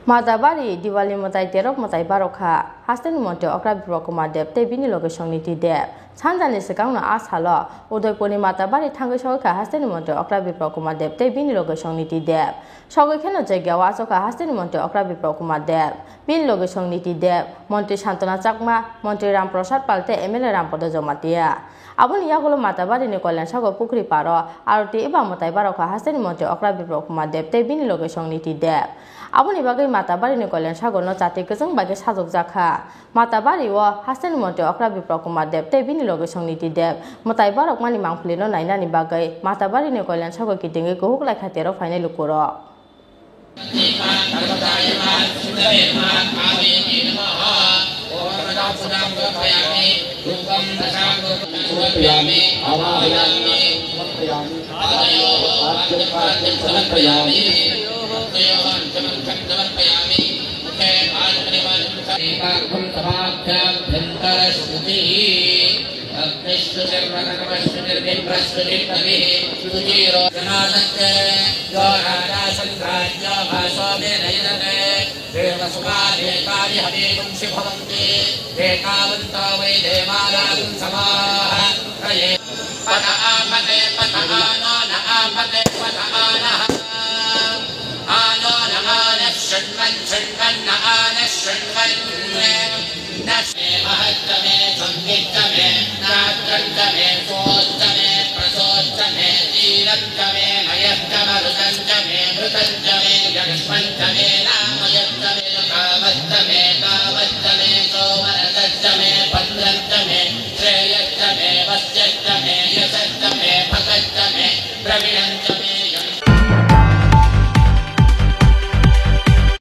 Matabari Diwali Matai Terok Matai Baroka Hasten Monte Okra Brokoma Dep Te Bini Location Niti Dep Sandan is a Gana Ashala Odoponi Matabari Tango Shoka Hasten Monte Okra Brokoma Dep Te Bini Location Niti Dep Shoga Keno Jega Wasoka Hasten Monte Okra Brokoma Dep Bin Location Niti Dep Monte Shantana Chakma Monte Ramprosat Palte Emile Rampoda Zomatia Abun Yagulo Matabari Nicolan Shago Pukri Paro Arti Iba Matai Baroka Hasten Monte Okra Brokoma Dep Te Bini Location Niti Dep Aboni bagai matabari ni kolen sagono jati kezeng bagai sajok jaka matabari wo hasten monte okra biprokuma dep te bini loge songniti dep motai barok mani mangplino naina ni bagai matabari ni kolen sago kitinge kuhuk lai khatero faine lukuro Thank you.